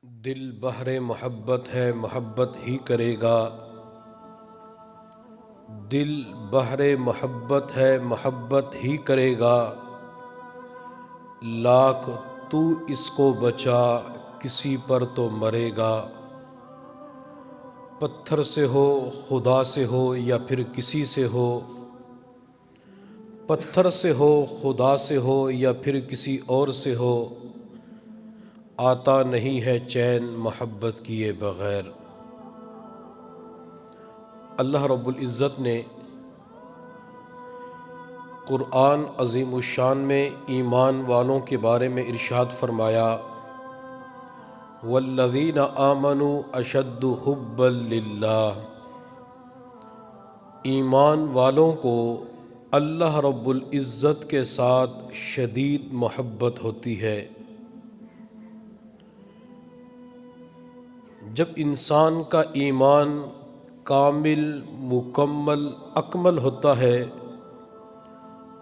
دل بحر محبت ہے محبت ہی کرے گا، دل بحر محبت ہے محبت ہی کرے گا، لاکھ تو اس کو بچا کسی پر تو مرے گا۔ پتھر سے ہو خدا سے ہو یا پھر کسی سے ہو، پتھر سے ہو خدا سے ہو یا پھر کسی اور سے ہو، آتا نہیں ہے چین محبت کیے بغیر۔ اللہ رب العزت نے قرآن عظیم الشان میں ایمان والوں کے بارے میں ارشاد فرمایا، والذین آمنوا اشد حبا للہ، ایمان والوں کو اللہ رب العزت کے ساتھ شدید محبت ہوتی ہے۔ جب انسان کا ایمان کامل مکمل اکمل ہوتا ہے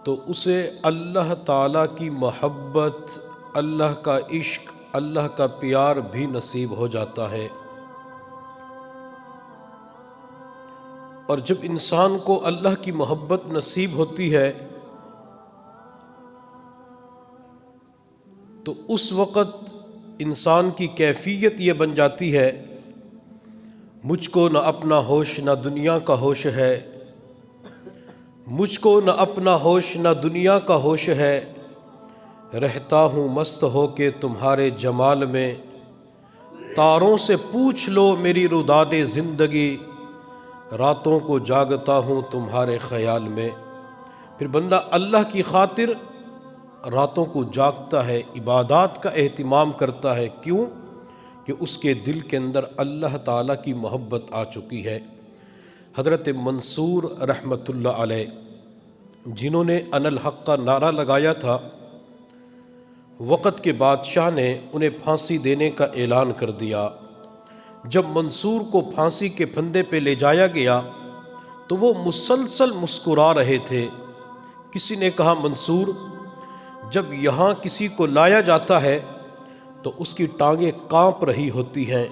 تو اسے اللہ تعالیٰ کی محبت، اللہ کا عشق، اللہ کا پیار بھی نصیب ہو جاتا ہے۔ اور جب انسان کو اللہ کی محبت نصیب ہوتی ہے تو اس وقت انسان کی کیفیت یہ بن جاتی ہے، مجھ کو نہ اپنا ہوش نہ دنیا کا ہوش ہے، مجھ کو نہ اپنا ہوش نہ دنیا کا ہوش ہے، رہتا ہوں مست ہو کے تمہارے جمال میں، تاروں سے پوچھ لو میری روداد زندگی، راتوں کو جاگتا ہوں تمہارے خیال میں۔ پھر بندہ اللہ کی خاطر راتوں کو جاگتا ہے، عبادات کا اہتمام کرتا ہے، کیوں کہ اس کے دل کے اندر اللہ تعالیٰ کی محبت آ چکی ہے۔ حضرت منصور رحمۃ اللہ علیہ، جنہوں نے انا الحق کا نعرہ لگایا تھا، وقت کے بادشاہ نے انہیں پھانسی دینے کا اعلان کر دیا۔ جب منصور کو پھانسی کے پھندے پہ لے جایا گیا تو وہ مسلسل مسکرا رہے تھے۔ کسی نے کہا، منصور، جب یہاں کسی کو لایا جاتا ہے تو اس کی ٹانگیں کانپ رہی ہوتی ہیں،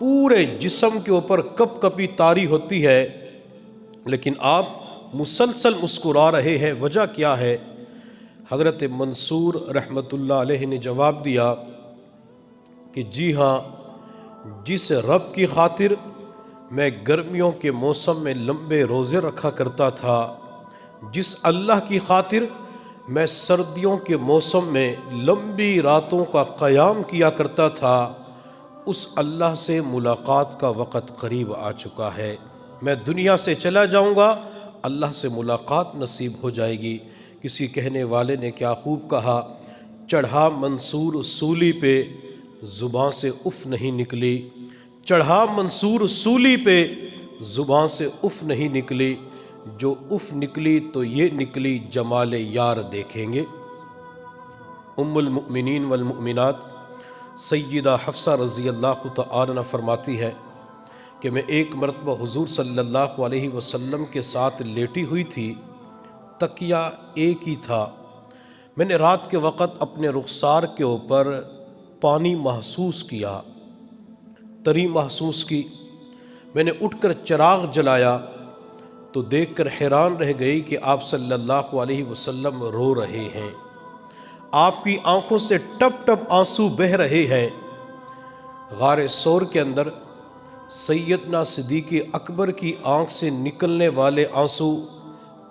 پورے جسم کے اوپر کپ کپی طاری ہوتی ہے، لیکن آپ مسلسل مسکرا رہے ہیں، وجہ کیا ہے؟ حضرت منصور رحمۃ اللہ علیہ نے جواب دیا کہ جی ہاں، جس رب کی خاطر میں گرمیوں کے موسم میں لمبے روزے رکھا کرتا تھا، جس اللہ کی خاطر میں سردیوں کے موسم میں لمبی راتوں کا قیام کیا کرتا تھا، اس اللہ سے ملاقات کا وقت قریب آ چکا ہے۔ میں دنیا سے چلا جاؤں گا، اللہ سے ملاقات نصیب ہو جائے گی۔ کسی کہنے والے نے کیا خوب کہا، چڑھا منصور سولی پہ زباں سے اف نہیں نکلی، چڑھا منصور سولی پہ زباں سے اف نہیں نکلی، جو اف نکلی تو یہ نکلی جمال یار دیکھیں گے۔ ام المؤمنین والمؤمنات سیدہ حفصہ رضی اللہ تعالی عنہا فرماتی ہے کہ میں ایک مرتبہ حضور صلی اللہ علیہ وسلم کے ساتھ لیٹی ہوئی تھی، تکیہ ایک ہی تھا، میں نے رات کے وقت اپنے رخسار کے اوپر پانی محسوس کیا، تری محسوس کی۔ میں نے اٹھ کر چراغ جلایا تو دیکھ کر حیران رہ گئی کہ آپ صلی اللہ علیہ وسلم رو رہے ہیں، آپ کی آنکھوں سے ٹپ ٹپ آنسو بہہ رہے ہیں۔ غار ثور کے اندر سیدنا صدیق اکبر کی آنکھ سے نکلنے والے آنسو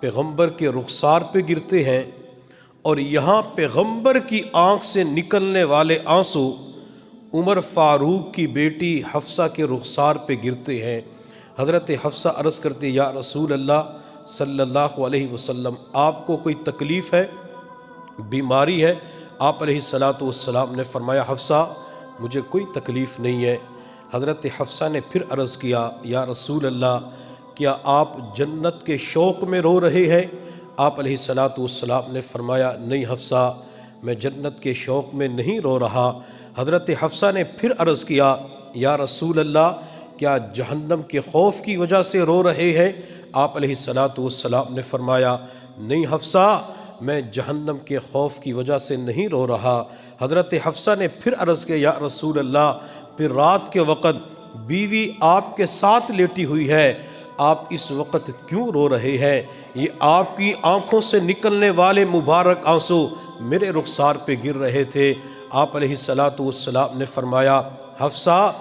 پیغمبر کے رخسار پہ گرتے ہیں، اور یہاں پیغمبر کی آنکھ سے نکلنے والے آنسو عمر فاروق کی بیٹی حفصہ کے رخسار پہ گرتے ہیں۔ حضرت حفصہ عرض کرتے، یا رسول اللہ صلی اللہ علیہ وسلم، آپ کو کوئی تکلیف ہے، بیماری ہے؟ آپ علیہ الصلاۃ والسلام نے فرمایا، حفصہ مجھے کوئی تکلیف نہیں ہے۔ حضرت حفصہ نے پھر عرض کیا، یا رسول اللہ کیا آپ جنت کے شوق میں رو رہے ہیں؟ آپ علیہ الصلاۃ والسلام نے فرمایا، نہیں حفصہ، میں جنت کے شوق میں نہیں رو رہا۔ حضرت حفصہ نے پھر عرض کیا، یا رسول اللہ کیا جہنم کے خوف کی وجہ سے رو رہے ہیں؟ آپ علیہ الصلاۃ والسلام نے فرمایا، نہیں حفصہ، میں جہنم کے خوف کی وجہ سے نہیں رو رہا۔ حضرت حفصہ نے پھر عرض کیا یا رسول اللہ، پھر رات کے وقت بیوی آپ کے ساتھ لیٹی ہوئی ہے، آپ اس وقت کیوں رو رہے ہیں؟ یہ آپ کی آنکھوں سے نکلنے والے مبارک آنسو میرے رخسار پہ گر رہے تھے۔ آپ علیہ السلام نے فرمایا حفصہ،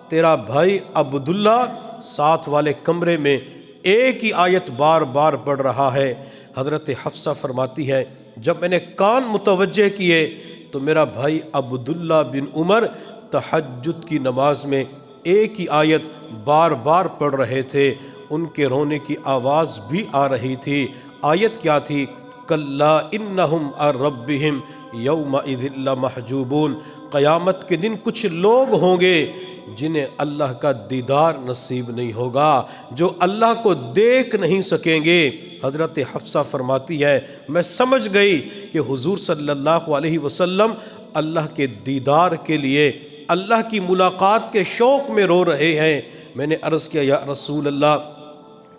تیرا بھائی عبداللہ ساتھ والے کمرے میں ایک ہی آیت بار بار پڑھ رہا ہے۔ حضرت حفصہ فرماتی ہے جب میں نے کان متوجہ کیے تو میرا بھائی عبداللہ بن عمر تہجد کی نماز میں ایک ہی آیت بار بار پڑھ رہے تھے، ان کے رونے کی آواز بھی آ رہی تھی۔ آیت کیا تھی؟ کلا انہم عن ربہم یومئذ لمحجوبون، قیامت کے دن کچھ لوگ ہوں گے جنہیں اللہ کا دیدار نصیب نہیں ہوگا، جو اللہ کو دیکھ نہیں سکیں گے۔ حضرت حفصہ فرماتی ہے میں سمجھ گئی کہ حضور صلی اللہ علیہ وسلم اللہ کے دیدار کے لیے، اللہ کی ملاقات کے شوق میں رو رہے ہیں۔ میں نے عرض کیا یا رسول اللہ،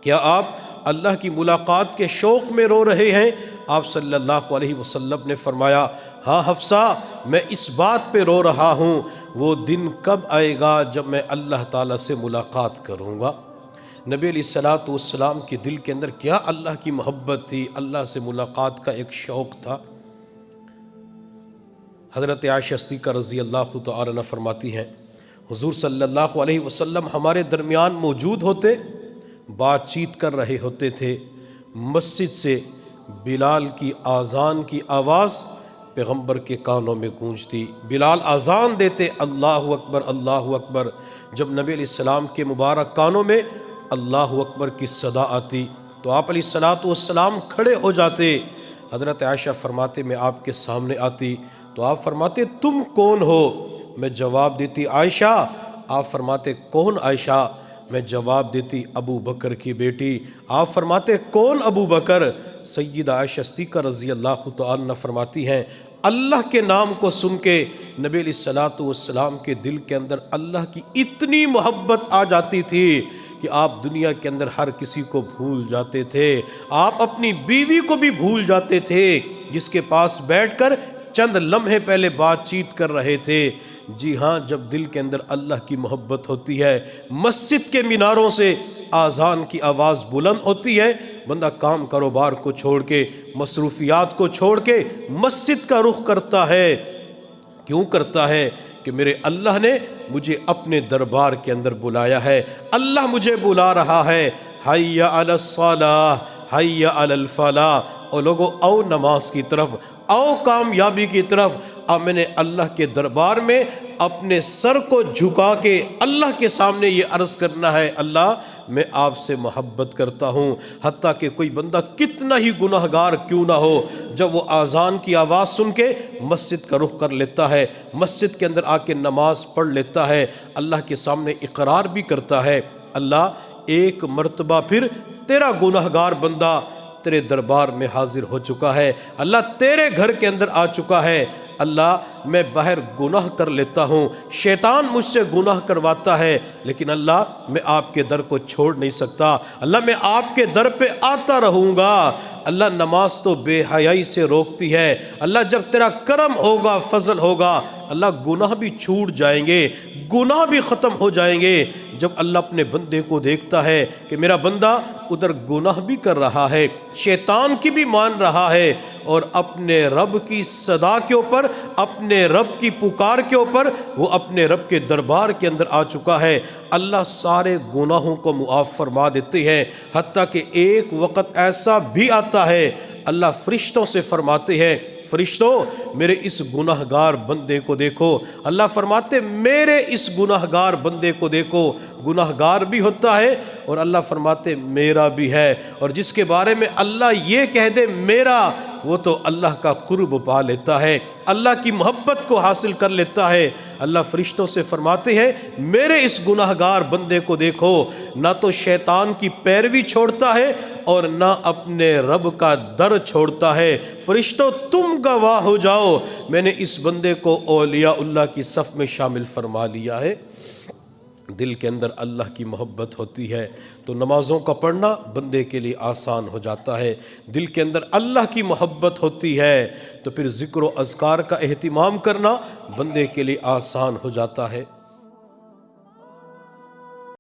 کیا آپ اللہ کی ملاقات کے شوق میں رو رہے ہیں؟ آپ صلی اللہ علیہ وسلم نے فرمایا ہاں حفصہ، میں اس بات پہ رو رہا ہوں وہ دن کب آئے گا جب میں اللہ تعالیٰ سے ملاقات کروں گا۔ نبی علیہ السلام کے دل کے اندر کیا اللہ کی محبت تھی، اللہ سے ملاقات کا ایک شوق تھا۔ حضرت عائشہ صدیقہ رضی اللہ تعالی عنہا فرماتی ہیں حضور صلی اللہ علیہ وسلم ہمارے درمیان موجود ہوتے، بات چیت کر رہے ہوتے تھے، مسجد سے بلال کی آذان کی آواز پیغمبر کے کانوں میں گونجتی، بلال آذان دیتے اللہ اکبر اللہ اکبر، جب نبی علیہ السلام کے مبارک کانوں میں اللہ اکبر کی صدا آتی تو آپ علیہ السلام کھڑے ہو جاتے۔ حضرت عائشہ فرماتے میں آپ کے سامنے آتی تو آپ فرماتے تم کون ہو؟ میں جواب دیتی عائشہ۔ آپ فرماتے کون عائشہ؟ میں جواب دیتی ابو بکر کی بیٹی۔ آپ فرماتے کون ابو بکر؟ سیدہ عائشہ صدیقہ رضی اللہ تعالی عنہ فرماتی ہیں اللہ کے نام کو سن کے نبی علیہ السلام کے دل کے اندر اللہ کی اتنی محبت آ جاتی تھی کہ آپ دنیا کے اندر ہر کسی کو بھول جاتے تھے، آپ اپنی بیوی کو بھی بھول جاتے تھے جس کے پاس بیٹھ کر چند لمحے پہلے بات چیت کر رہے تھے۔ جی ہاں، جب دل کے اندر اللہ کی محبت ہوتی ہے، مسجد کے میناروں سے آذان کی آواز بلند ہوتی ہے، بندہ کام کاروبار کو چھوڑ کے، مصروفیات کو چھوڑ کے مسجد کا رخ کرتا ہے۔ کیوں کرتا ہے؟ کہ میرے اللہ نے مجھے اپنے دربار کے اندر بلایا ہے، اللہ مجھے بلا رہا ہے، حی علی الصلاۃ حی علی الفلاح، اور لوگوں او نماز کی طرف، او کامیابی کی طرف۔ اب میں نے اللہ کے دربار میں اپنے سر کو جھکا کے اللہ کے سامنے یہ عرض کرنا ہے اللہ میں آپ سے محبت کرتا ہوں، حتیٰ کہ کوئی بندہ کتنا ہی گناہگار کیوں نہ ہو، جب وہ آذان کی آواز سن کے مسجد کا رخ کر لیتا ہے، مسجد کے اندر آ کے نماز پڑھ لیتا ہے، اللہ کے سامنے اقرار بھی کرتا ہے اللہ ایک مرتبہ پھر تیرا گناہگار بندہ تیرے دربار میں حاضر ہو چکا ہے، اللہ تیرے گھر کے اندر آ چکا ہے، اللہ میں باہر گناہ کر لیتا ہوں، شیطان مجھ سے گناہ کرواتا ہے، لیکن اللہ میں آپ کے در کو چھوڑ نہیں سکتا، اللہ میں آپ کے در پہ آتا رہوں گا۔ اللہ نماز تو بے حیائی سے روکتی ہے، اللہ جب تیرا کرم ہوگا، فضل ہوگا، اللہ گناہ بھی چھوٹ جائیں گے، گناہ بھی ختم ہو جائیں گے۔ جب اللہ اپنے بندے کو دیکھتا ہے کہ میرا بندہ ادھر گناہ بھی کر رہا ہے، شیطان کی بھی مان رہا ہے، اور اپنے رب کی صدا کے اوپر، اپنے رب کی پکار کے اوپر وہ اپنے رب کے دربار کے اندر آ چکا ہے، اللہ سارے گناہوں کو معاف فرما دیتے ہیں۔ حتیٰ کہ ایک وقت ایسا بھی آتا ہے اللہ فرشتوں سے فرماتے ہیں فرشتوں میرے اس گناہگار بندے کو دیکھو، اللہ فرماتے میرے اس گناہگار بندے کو دیکھو، گناہگار بھی ہوتا ہے اور اللہ فرماتے میرا بھی ہے، اور جس کے بارے میں اللہ یہ کہہ دے میرا، وہ تو اللہ کا قرب پا لیتا ہے، اللہ کی محبت کو حاصل کر لیتا ہے۔ اللہ فرشتوں سے فرماتے ہیں میرے اس گناہگار بندے کو دیکھو، نہ تو شیطان کی پیروی چھوڑتا ہے اور نہ اپنے رب کا در چھوڑتا ہے، فرشتوں تم گواہ ہو جاؤ میں نے اس بندے کو اولیاء اللہ کی صف میں شامل فرما لیا ہے۔ دل کے اندر اللہ کی محبت ہوتی ہے تو نمازوں کا پڑھنا بندے کے لیے آسان ہو جاتا ہے۔ دل کے اندر اللہ کی محبت ہوتی ہے تو پھر ذکر و اذکار کا اہتمام کرنا بندے کے لیے آسان ہو جاتا ہے۔